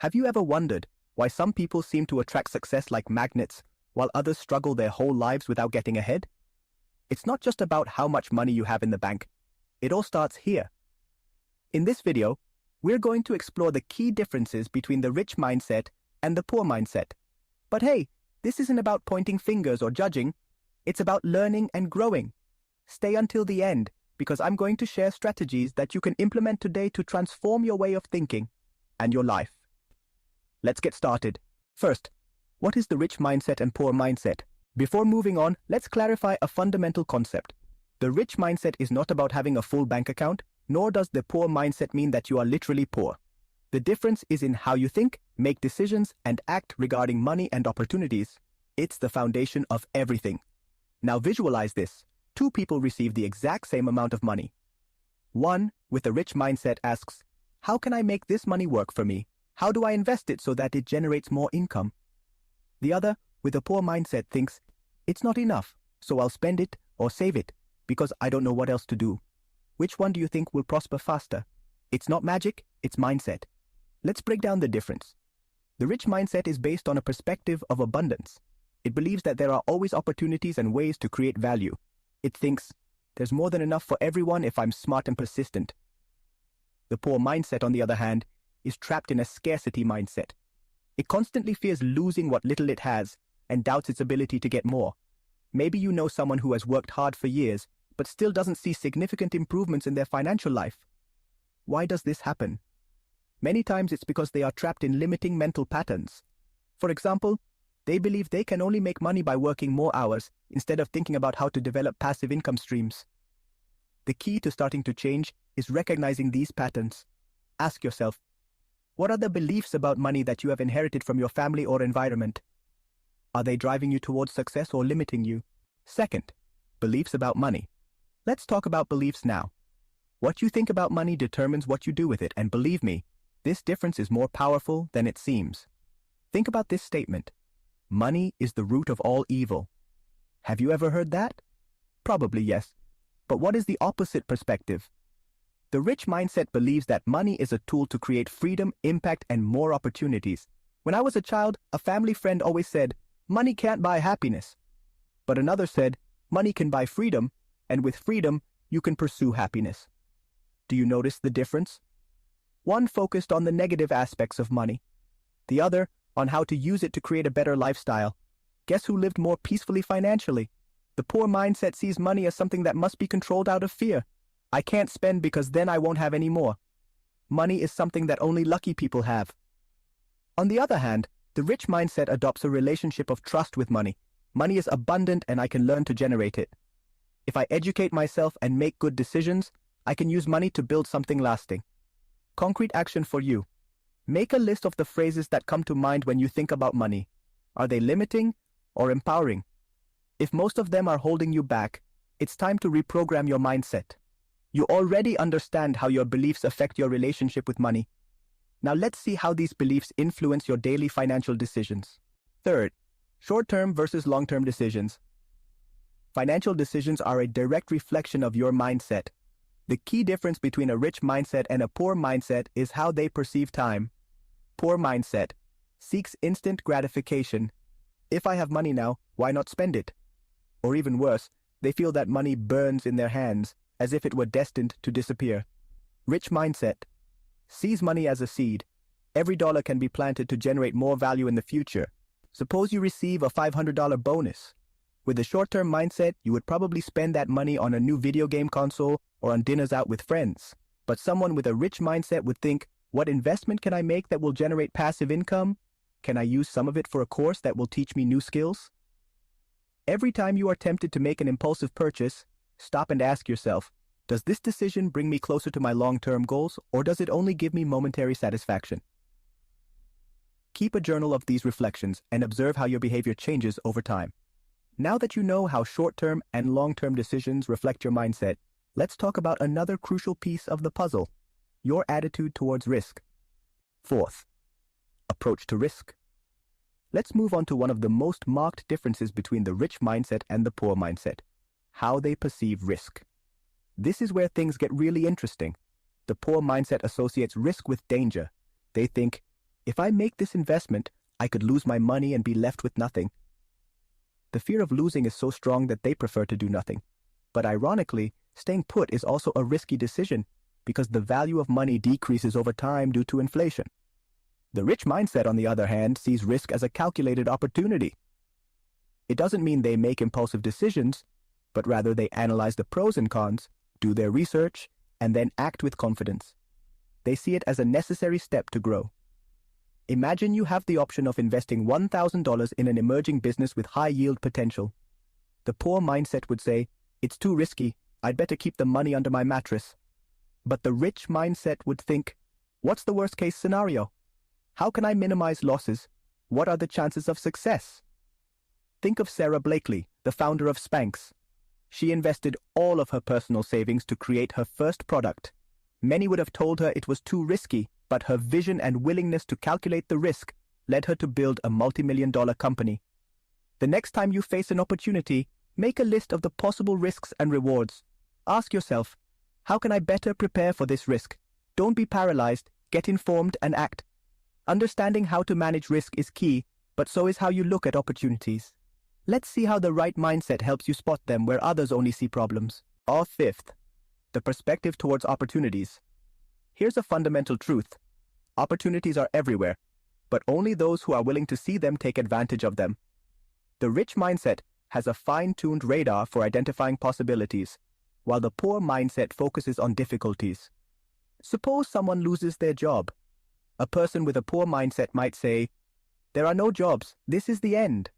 Have you ever wondered why some people seem to attract success like magnets while others struggle their whole lives without getting ahead? It's not just about how much money you have in the bank. It all starts here. In this video, we're going to explore the key differences between the rich mindset and the poor mindset. But hey, this isn't about pointing fingers or judging. It's about learning and growing. Stay until the end, because I'm going to share strategies that you can implement today to transform your way of thinking and your life. Let's get started. First, what is the rich mindset and poor mindset? Before moving on, let's clarify a fundamental concept. The rich mindset is not about having a full bank account, nor does the poor mindset mean that you are literally poor. The difference is in how you think, make decisions, and act regarding money and opportunities. It's the foundation of everything. Now visualize this. Two people receive the exact same amount of money. One, with a rich mindset, asks, "How can I make this money work for me? How do I invest it so that it generates more income?" The other, with a poor mindset, thinks, "It's not enough, so I'll spend it or save it because I don't know what else to do." Which one do you think will prosper faster? It's not magic, it's mindset. Let's break down the difference. The rich mindset is based on a perspective of abundance. It believes that there are always opportunities and ways to create value. It thinks, there's more than enough for everyone if I'm smart and persistent. The poor mindset, on the other hand, is trapped in a scarcity mindset. It constantly fears losing what little it has and doubts its ability to get more. Maybe you know someone who has worked hard for years but still doesn't see significant improvements in their financial life. Why does this happen? Many times it's because they are trapped in limiting mental patterns. For example, they believe they can only make money by working more hours instead of thinking about how to develop passive income streams. The key to starting to change is recognizing these patterns. Ask yourself, what are the beliefs about money that you have inherited from your family or environment? Are they driving you towards success or limiting you? Second, beliefs about money. Let's talk about beliefs now. What you think about money determines what you do with it, and believe me, this difference is more powerful than it seems. Think about this statement. Money is the root of all evil. Have you ever heard that? Probably yes. But what is the opposite perspective? The rich mindset believes that money is a tool to create freedom, impact, and more opportunities. When I was a child, a family friend always said, "Money can't buy happiness." But another said, "Money can buy freedom, and with freedom, you can pursue happiness." Do you notice the difference? One focused on the negative aspects of money, the other on how to use it to create a better lifestyle. Guess who lived more peacefully financially? The poor mindset sees money as something that must be controlled out of fear. I can't spend because then I won't have any more. Money is something that only lucky people have. On the other hand, the rich mindset adopts a relationship of trust with money. Money is abundant and I can learn to generate it. If I educate myself and make good decisions, I can use money to build something lasting. Concrete action for you. Make a list of the phrases that come to mind when you think about money. Are they limiting or empowering? If most of them are holding you back, it's time to reprogram your mindset. You already understand how your beliefs affect your relationship with money. Now let's see how these beliefs influence your daily financial decisions. Third, short-term versus long-term decisions. Financial decisions are a direct reflection of your mindset. The key difference between a rich mindset and a poor mindset is how they perceive time. Poor mindset seeks instant gratification. If I have money now, why not spend it? Or even worse, they feel that money burns in their hands as if it were destined to disappear. Rich mindset sees money as a seed. Every dollar can be planted to generate more value in the future. Suppose you receive a $500 bonus. With a short-term mindset, you would probably spend that money on a new video game console or on dinners out with friends. But someone with a rich mindset would think, what investment can I make that will generate passive income? Can I use some of it for a course that will teach me new skills? Every time you are tempted to make an impulsive purchase, stop and ask yourself, does this decision bring me closer to my long-term goals, or does it only give me momentary satisfaction? Keep a journal of these reflections and observe how your behavior changes over time. Now that you know how short-term and long-term decisions reflect your mindset, let's talk about another crucial piece of the puzzle, your attitude towards risk. Fourth, approach to risk. Let's move on to one of the most marked differences between the rich mindset and the poor mindset, how they perceive risk. This is where things get really interesting. The poor mindset associates risk with danger. They think, If I make this investment, I could lose my money and be left with nothing. The fear of losing is so strong that they prefer to do nothing. But ironically, staying put is also a risky decision because the value of money decreases over time due to inflation. The rich mindset, on the other hand, sees risk as a calculated opportunity. It doesn't mean they make impulsive decisions, but rather they analyze the pros and cons, do their research, and then act with confidence. They see it as a necessary step to grow. Imagine you have the option of investing $1,000 in an emerging business with high yield potential. The poor mindset would say, "It's too risky, I'd better keep the money under my mattress." But the rich mindset would think, "What's the worst case scenario? How can I minimize losses? What are the chances of success?" Think of Sarah Blakely, the founder of Spanx. She invested all of her personal savings to create her first product. Many would have told her it was too risky, but her vision and willingness to calculate the risk led her to build a multi-million-dollar company. The next time you face an opportunity, make a list of the possible risks and rewards. Ask yourself, how can I better prepare for this risk? Don't be paralyzed, get informed and act. Understanding how to manage risk is key, but so is how you look at opportunities. Let's see how the right mindset helps you spot them where others only see problems. Fifth, the perspective towards opportunities. Here's a fundamental truth. Opportunities are everywhere, but only those who are willing to see them take advantage of them. The rich mindset has a fine-tuned radar for identifying possibilities, while the poor mindset focuses on difficulties. Suppose someone loses their job. A person with a poor mindset might say, "There are no jobs, this is the end."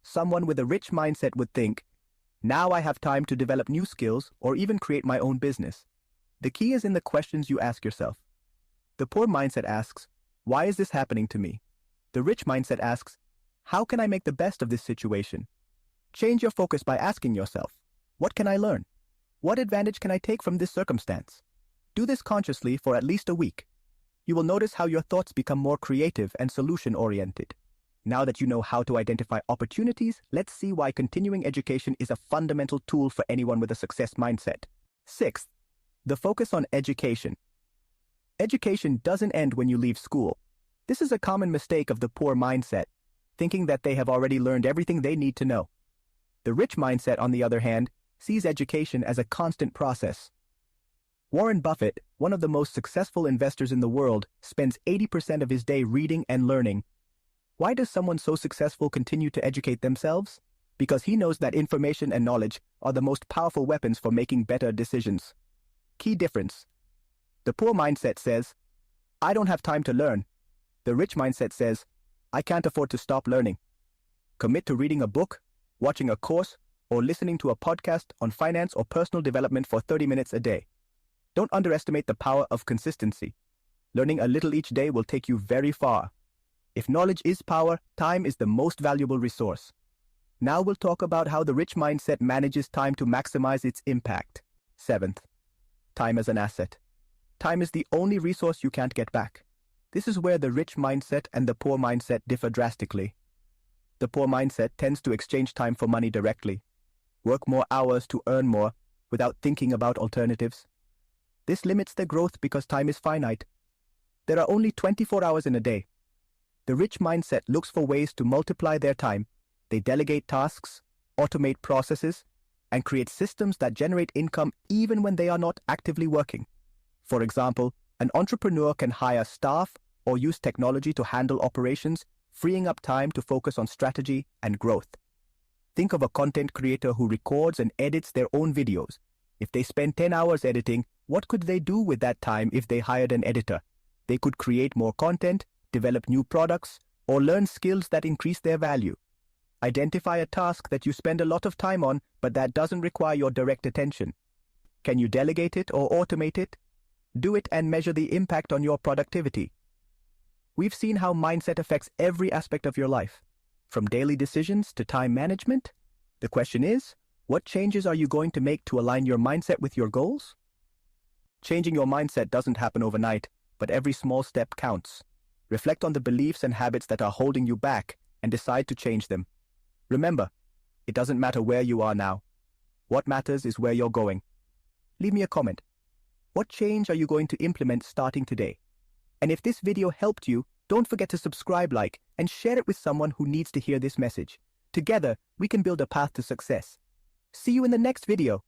Someone with a rich mindset would think, "Now I have time to develop new skills or even create my own business." The key is in the questions you ask yourself. The poor mindset asks, "Why is this happening to me?" The rich mindset asks, "How can I make the best of this situation?" Change your focus by asking yourself, "What can I learn? What advantage can I take from this circumstance?" Do this consciously for at least a week. You will notice how your thoughts become more creative and solution-oriented. Now that you know how to identify opportunities, let's see why continuing education is a fundamental tool for anyone with a success mindset. Sixth, the focus on education. Education doesn't end when you leave school. This is a common mistake of the poor mindset, thinking that they have already learned everything they need to know. The rich mindset, on the other hand, sees education as a constant process. Warren Buffett, one of the most successful investors in the world, spends 80% of his day reading and learning. Why does someone so successful continue to educate themselves? Because he knows that information and knowledge are the most powerful weapons for making better decisions. Key difference. The poor mindset says, "I don't have time to learn." The rich mindset says, "I can't afford to stop learning." Commit to reading a book, watching a course, or listening to a podcast on finance or personal development for 30 minutes a day. Don't underestimate the power of consistency. Learning a little each day will take you very far. If knowledge is power, time is the most valuable resource. Now we'll talk about how the rich mindset manages time to maximize its impact. Seventh, time as an asset. Time is the only resource you can't get back. This is where the rich mindset and the poor mindset differ drastically. The poor mindset tends to exchange time for money directly, work more hours to earn more without thinking about alternatives. This limits their growth because time is finite. There are only 24 hours in a day. The rich mindset looks for ways to multiply their time. They delegate tasks, automate processes, and create systems that generate income even when they are not actively working. For example, an entrepreneur can hire staff or use technology to handle operations, freeing up time to focus on strategy and growth. Think of a content creator who records and edits their own videos. If they spend 10 hours editing, what could they do with that time if they hired an editor? They could create more content, develop new products, or learn skills that increase their value. Identify a task that you spend a lot of time on, but that doesn't require your direct attention. Can you delegate it or automate it? Do it and measure the impact on your productivity. We've seen how mindset affects every aspect of your life, from daily decisions to time management. The question is, what changes are you going to make to align your mindset with your goals? Changing your mindset doesn't happen overnight, but every small step counts. Reflect on the beliefs and habits that are holding you back and decide to change them. Remember, it doesn't matter where you are now. What matters is where you're going. Leave me a comment. What change are you going to implement starting today? And if this video helped you, Don't forget to subscribe, like, and share it with someone who needs to hear this message. Together, we can build a path to success. See you in the next video.